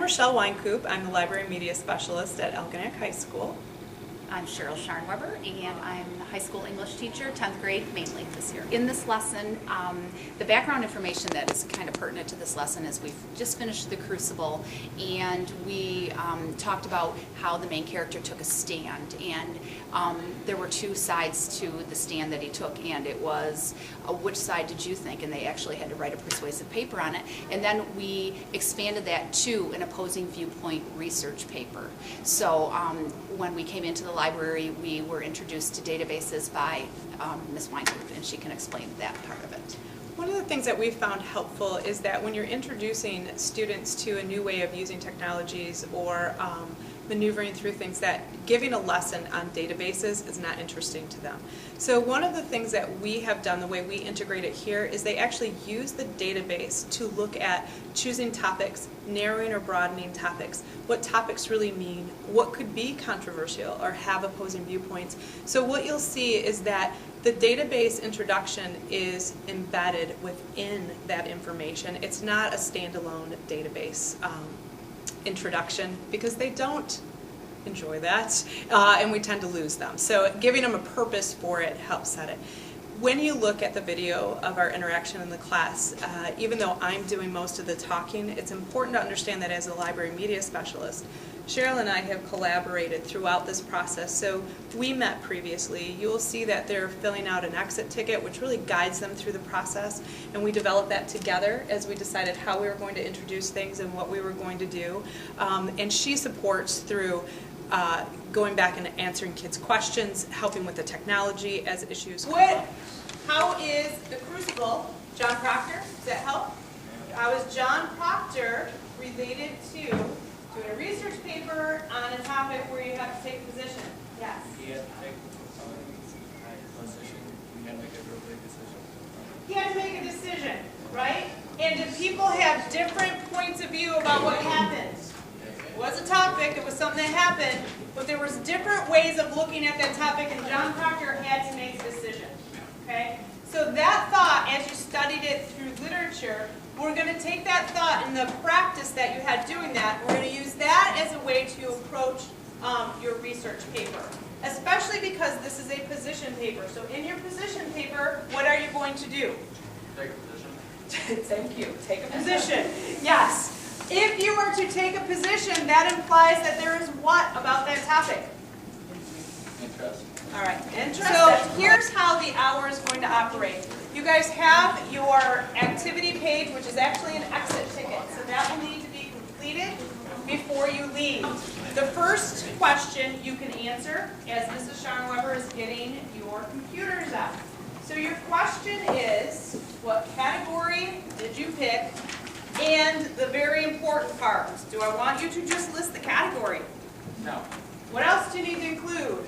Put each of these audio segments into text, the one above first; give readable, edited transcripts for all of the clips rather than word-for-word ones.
Rachelle Wynkoop. I'm the Library Media Specialist at Algonac High School. I'm Cheryl Scharnweber, and I'm a high school English teacher, 10th grade mainly this year. In this lesson, the background information that is kind of pertinent to this lesson is we've just finished the Crucible, and we talked about how the main character took a stand, and there were two sides to the stand that he took, and it was which side did you think, and they actually had to write a persuasive paper on it, and then we expanded that to an opposing viewpoint research paper. So when we came into the library, we were introduced to databases by Ms. Wynkoop, and she can explain that part of it. One of the things that we found helpful is that when you're introducing students to a new way of using technologies or maneuvering through things, that giving a lesson on databases is not interesting to them. So one of the things that we have done, the way we integrate it here, is they actually use the database to look at choosing topics, narrowing or broadening topics, what topics really mean, what could be controversial or have opposing viewpoints. So what you'll see is that the database introduction is embedded within that information. It's not a standalone database introduction, because they don't enjoy that, and we tend to lose them. So giving them a purpose for it helps set it. When you look at the video of our interaction in the class, even though I'm doing most of the talking, it's important to understand that as a library media specialist, Cheryl and I have collaborated throughout this process. So we met previously. You'll see that they're filling out an exit ticket, which really guides them through the process. And we developed that together as we decided how we were going to introduce things and what we were going to do. And she supports through going back and answering kids' questions, helping with the technology as issues come up. How is the Crucible, John Proctor? Does that help? How is John Proctor related to doing a research paper on a topic where you have to take a position? Yes. He had to take a position. He had to make a real big decision. He had to make a decision, right? And did people have different points of view about what happened? It was a topic, it was something that happened, but there was different ways of looking at that topic, and John Proctor had to make a decision. Okay? So that thought, as you studied it through literature, we're going to take that thought and the practice that you had doing that, we're going to use that as a way to approach your research paper. Especially because this is a position paper. So in your position paper, what are you going to do? Take a position. Thank you. Take a position. Yes. If you were to take a position, that implies that there is what about that topic? Interest. All right, interest. So here's how the hour is going to operate. You guys have your activity page, which is actually an exit ticket. So that will need to be completed before you leave. The first question you can answer as Mrs. Scharnweber is getting your computers out. So your question is, what category did you pick? And the very important part, do I want you to just list the category? No. What else do you need to include?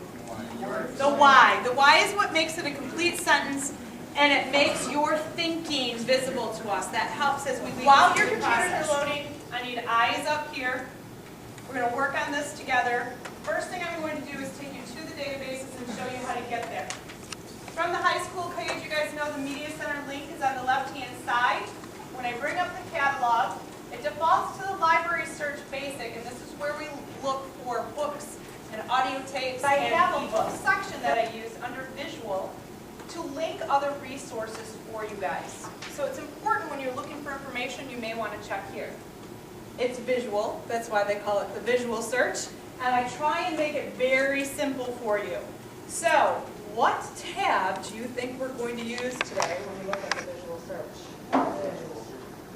The why. The why is what makes it a complete sentence, and it makes your thinking visible to us. That helps as we lead. While your computers are loading, I need eyes up here. We're going to work on this together. First thing I'm going to do is take you to the databases and show you how to get there. From the high school page, you guys know the Media Center link is on the left-hand side. When I bring up the catalog, it defaults to the Library Search Basic, and this is where we look for books and audio tapes. I have a book section that I use under Visual to link other resources for you guys. So it's important when you're looking for information, you may want to check here. It's visual, that's why they call it the visual search, and I try and make it very simple for you. So, what tab do you think we're going to use today when we look at the visual search?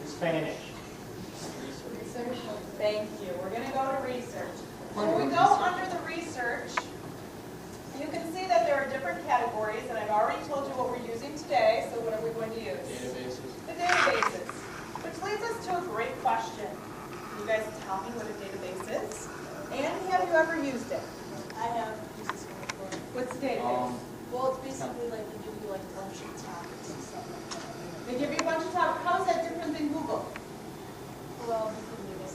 Spanish. Research. Thank you. We're going to go to research. When we go under the research, you can see that there are different categories, and I've already told you what we're using today, so what are we going to use? Databases. The databases. Which leads us to a great question. You guys tell me what a database is, and have you ever used it? I have used this one before. What's the database? Well, it's basically like they give you like a bunch of topics and stuff like that. They give you a bunch of topics. How is that different than Google? Well, because they just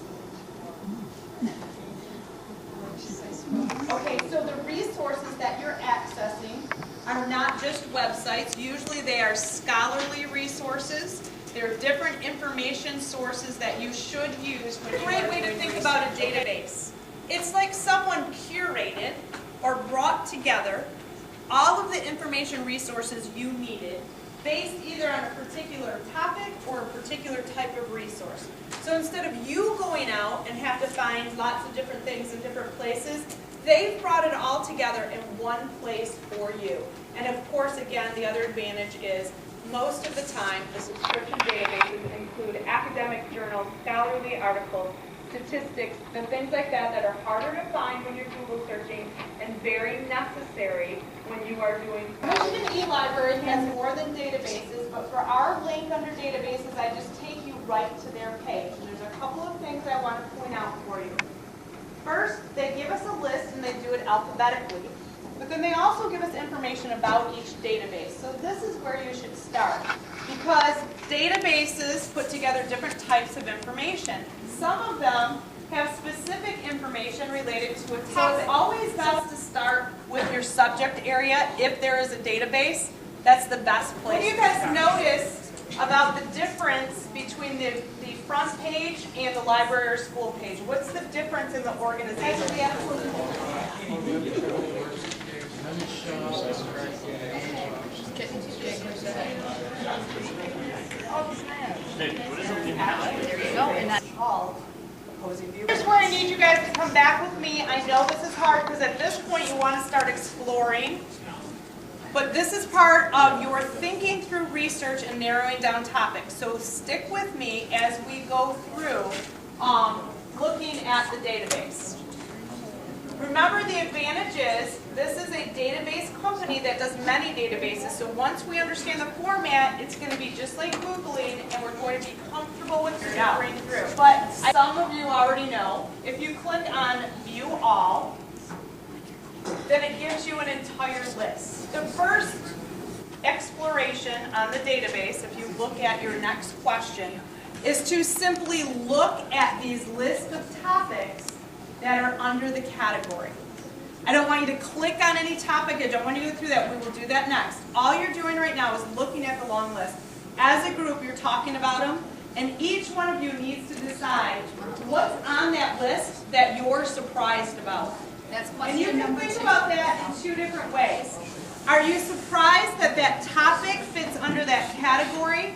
Okay, so the resources that you're accessing are not just websites. Usually they are scholarly resources. There are different information sources that you should use. A great way to think about a database. It's like someone curated or brought together all of the information resources you needed based either on a particular topic or a particular type of resource. So instead of you going out and have to find lots of different things in different places, they've brought it all together in one place for you. And of course, again, the other advantage is most of the time, the subscription databases include academic journals, scholarly articles, statistics, and things like that that are harder to find when you're Google searching and very necessary when you are doing. Michigan eLibrary has more than databases, but for our link under databases, I just take you right to their page. And there's a couple of things I want to point out for you. First, they give us a list and they do it alphabetically. But then they also give us information about each database. So this is where you should start. Because databases put together different types of information. Some of them have specific information related to a topic. So it's always best to start with your subject area if there is a database. That's the best place. What do you guys notice about the difference between the front page and the library or school page? What's the difference in the organization? Here's where I need you guys to come back with me. I know this is hard because at this point you want to start exploring. But this is part of your thinking through research and narrowing down topics. So stick with me as we go through looking at the database. Remember, the advantage is this is a database company that does many databases. So once we understand the format, it's going to be just like Googling, and we're going to be comfortable with scoring through. But some of you already know, if you click on View All, then it gives you an entire list. The first exploration on the database, if you look at your next question, is to simply look at these lists of topics that are under the category. I don't want you to click on any topic. I don't want you to go through that. We will do that next. All you're doing right now is looking at the long list. As a group, you're talking about them, and each one of you needs to decide what's on that list that you're surprised about. And you can think about that in two different ways. Are you surprised that that topic fits under that category?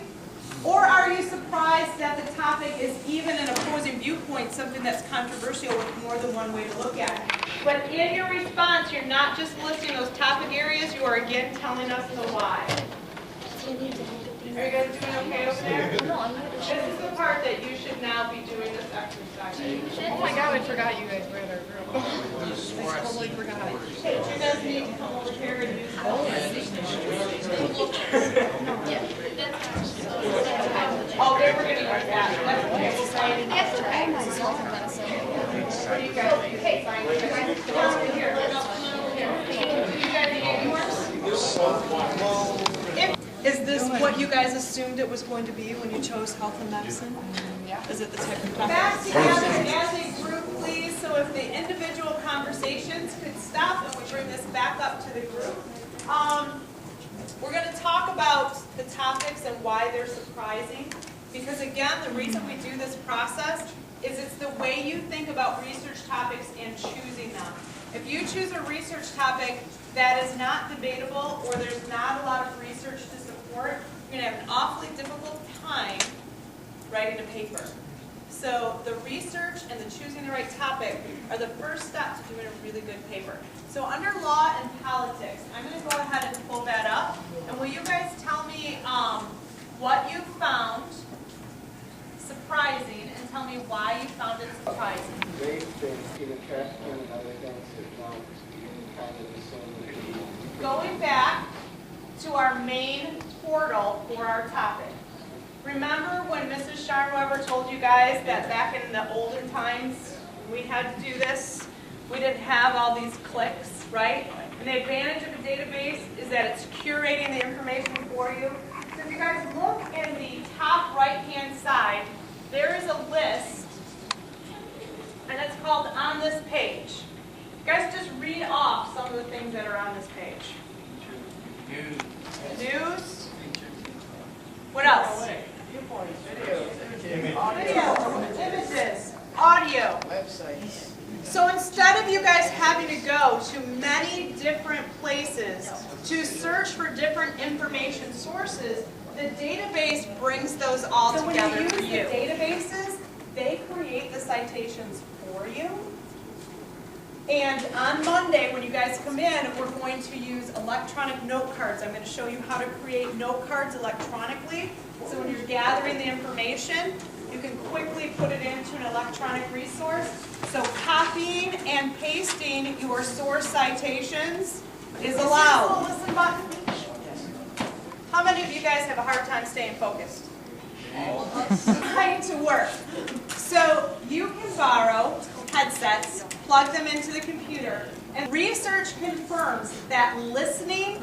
Or are you surprised that the topic is even an opposing viewpoint, something that's controversial with more than one way to look at it? But in your response, you're not just listing those topic areas, you are again telling us the why. Are you guys doing okay over there? This is the part that you should now be doing this exercise. Oh my God, I forgot you guys were at our group. I totally forgot. Hey, you guys need to come over here and use Oh, they were going to use that. That's okay. That's okay. What do you guys think? Hey, fine. You guys come over here. You guys need any more? Is this what you guys assumed it was going to be when you chose health and medicine? Yeah. Is it the type of topic? Back together as a group, please. So if the individual conversations could stop and we bring this back up to the group. We're going to talk about the topics and why they're surprising. Because again, the reason we do this process is it's the way you think about research topics and choosing them. If you choose a research topic that is not debatable or there's not a lot of research to support, you're going to have an awfully difficult time writing a paper. So the research and the choosing the right topic are the first step to doing a really good paper. So under law and politics, I'm going to go ahead and pull that up. And will you guys tell me what you found surprising and tell me why you found it surprising? Race and human trafficking and other things that don't kind of assume. Going back to our main portal for our topic. Remember when Mrs. Scharnweber told you guys that back in the olden times we had to do this? We didn't have all these clicks, right? And the advantage of a database is that it's curating the information for you. So if you guys look in the top right-hand side, there is a list, and it's called On This Page. You guys just read off some of the things that are on this page. News. What else? go to many different places to search for different information sources, the database brings those all together for you. So when you use the databases, they create the citations for you. And on Monday, when you guys come in, we're going to use electronic note cards. I'm going to show you how to create note cards electronically. So when you're gathering the information, you can quickly put it into an electronic resource. So copying and pasting your source citations is allowed. Is this a listen button? How many of you guys have a hard time staying focused? Trying to work. So you can borrow headsets, plug them into the computer, and research confirms that listening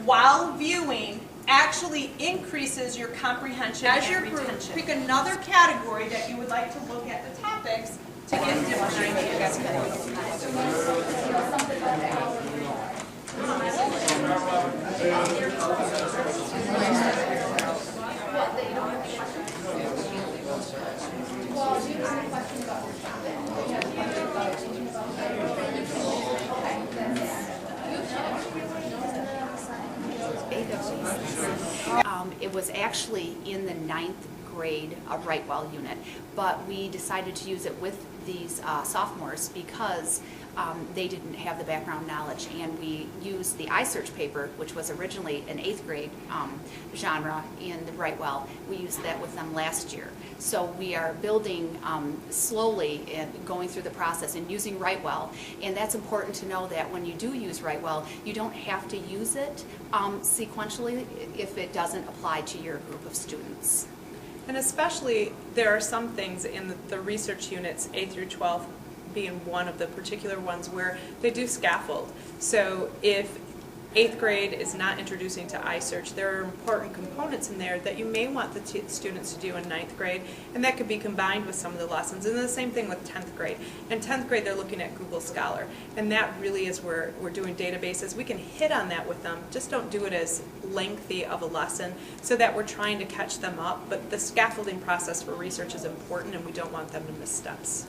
while viewing actually increases your comprehension and retention. Pick another category that you would like to look at the topics to get different ideas. It was actually in the 9th grade WriteWell unit, but we decided to use it with these sophomores because they didn't have the background knowledge, and we used the iSearch paper, which was originally an 8th grade genre in the WriteWell. We used that with them last year. So we are building slowly and going through the process and using WriteWell, and that's important to know that when you do use WriteWell, you don't have to use it sequentially if it doesn't apply to your group of students. And especially, there are some things in the research units, 8 through 12, being one of the particular ones where they do scaffold. So if 8th grade is not introducing to iSearch, there are important components in there that you may want the students to do in 9th grade, and that could be combined with some of the lessons. And the same thing with 10th grade. In 10th grade, they're looking at Google Scholar, and that really is where we're doing databases. We can hit on that with them, just don't do it as lengthy of a lesson so that we're trying to catch them up. But the scaffolding process for research is important, and we don't want them to miss steps.